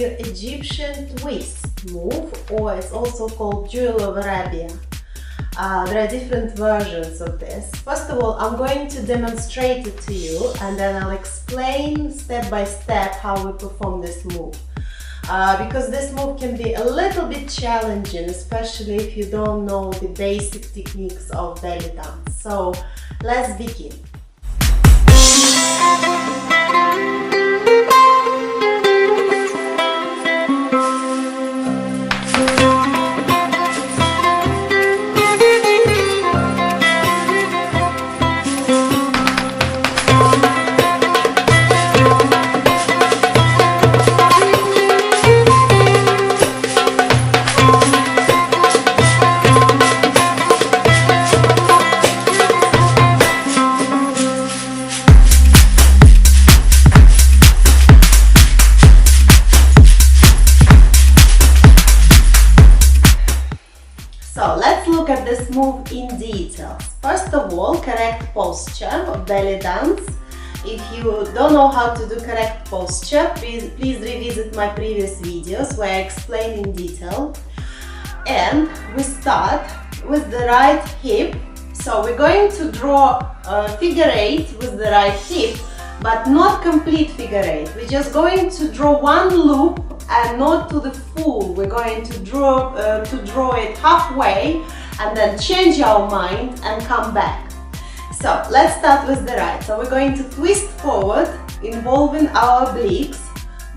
you Egyptian twist move, or it's also called Jewel of Arabia. There are different versions of this. First of all, I'm going to demonstrate it to you, and then I'll explain step by step how we perform this move. Because this move can be a little bit challenging, especially if you don't know the basic techniques of belly dance. So let's begin. So let's look at this move in detail. First of all, correct posture of belly dance. If you don't know how to do correct posture, please revisit my previous videos where I explain in detail. And we start with the right hip. So we're going to draw a figure 8 with the right hip, but not complete figure 8. We're just going to draw one loop and not to the full. We're going to draw it halfway and then change our mind and come back. So let's start with the right. So we're going to twist forward, involving our obliques,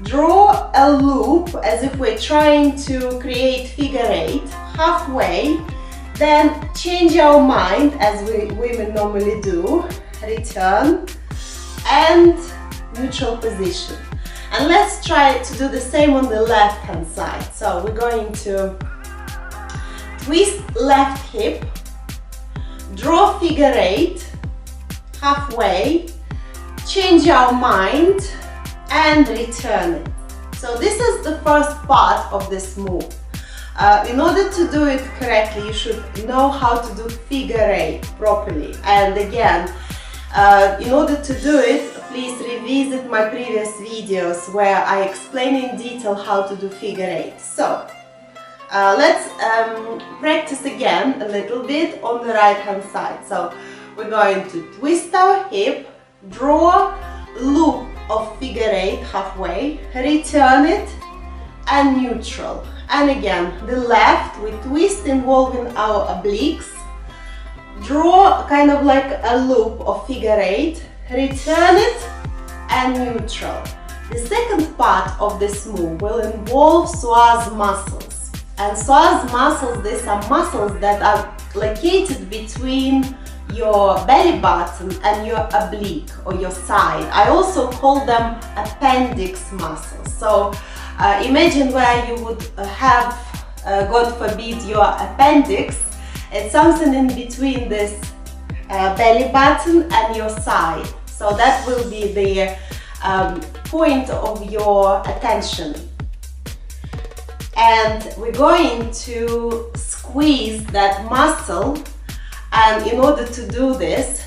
draw a loop as if we're trying to create figure 8 halfway, then change our mind as we women normally do, return and neutral position. And let's try to do the same on the left hand side. So we're going to twist left hip, draw figure 8 halfway, change our mind and return it. So this is the first part of this move. In order to do it correctly, you should know how to do figure 8 properly. And again, in order to do it, please revisit my previous videos where I explain in detail how to do figure 8. So let's practice again a little bit on the right hand side. So we're going to twist our hip, draw loop of figure 8 halfway, return it and neutral. And again, the left, we twist involving our obliques, draw kind of like a loop of figure 8, return it and neutral. The second part of this move will involve psoas muscles. And psoas muscles, these are muscles that are located between your belly button and your oblique or your side. I also call them appendix muscles. So imagine where you would have, God forbid, your appendix. It's something in between this belly button and your side. So that will be the point of your attention. And we're going to squeeze that muscle. And in order to do this,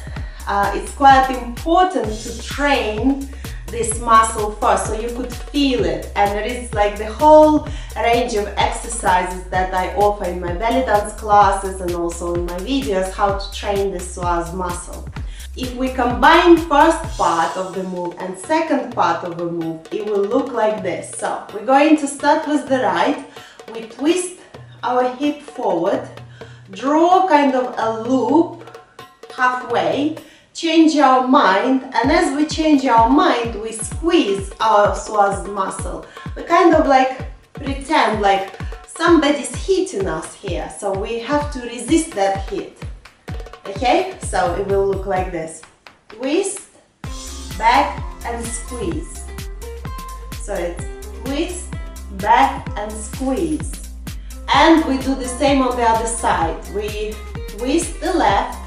it's quite important to train this muscle first, so you could feel it. And there is like the whole range of exercises that I offer in my belly dance classes and also in my videos, how to train the psoas muscle. If we combine first part of the move and second part of the move, it will look like this. So we're going to start with the right. We twist our hip forward, draw kind of a loop halfway, change our mind, and as we change our mind, we squeeze our psoas muscle. We kind of like pretend like somebody's hitting us here, so we have to resist that hit. Okay, so it will look like this: twist, back and squeeze. So it's twist, back and squeeze. And we do the same on the other side. We twist the left,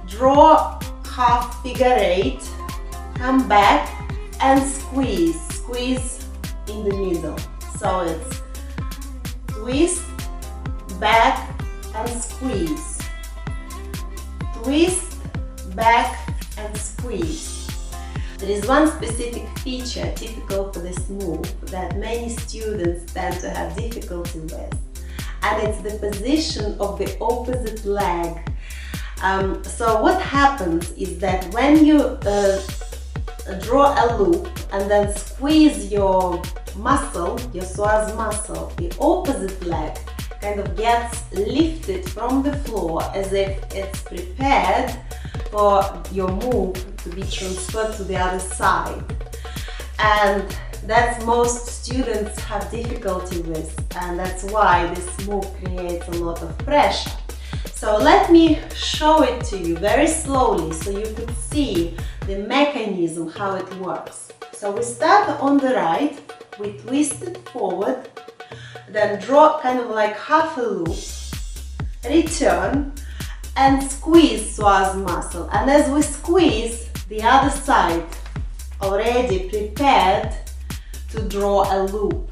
draw half figure 8, come back and squeeze. Squeeze in the middle. So it's twist, back and squeeze. Twist, back and squeeze. There is one specific feature typical for this move that many students tend to have difficulty with, and it's the position of the opposite leg. So what happens is that when you draw a loop and then squeeze your muscle, your psoas muscle, the opposite leg kind of gets lifted from the floor as if it's prepared for your move to be transferred to the other side. And that's most students have difficulty with, and that's why this move creates a lot of pressure. So let me show it to you very slowly so you could see the mechanism, how it works. So we start on the right, we twist it forward, then draw kind of like half a loop, return and squeeze psoas muscle. And as we squeeze, the other side already prepared to draw a loop.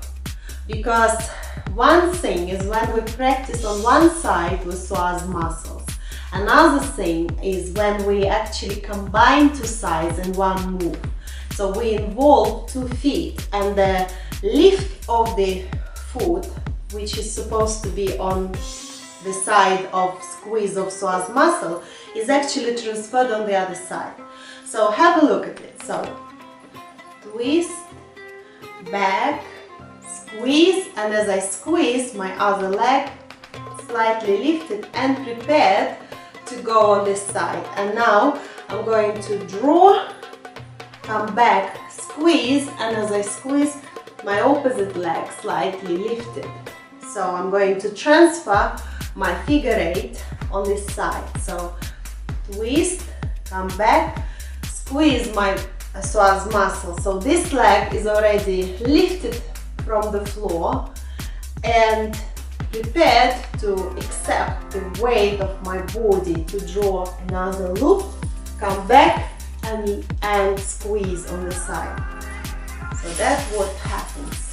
Because one thing is when we practice on one side with psoas muscles. Another thing is when we actually combine two sides in one move. So we involve 2 feet, and the lift of the foot, which is supposed to be on the side of squeeze of psoas muscle, is actually transferred on the other side. So have a look at it. So twist, back, squeeze, and as I squeeze, my other leg slightly lifted and prepared to go on this side. And now I'm going to draw, come back, squeeze, and as I squeeze, my opposite leg slightly lifted. So I'm going to transfer my figure 8 on this side. So twist, come back, squeeze my psoas muscle. So this leg is already lifted from the floor and prepared to accept the weight of my body to draw another loop, come back and squeeze on the side. So that's what happens.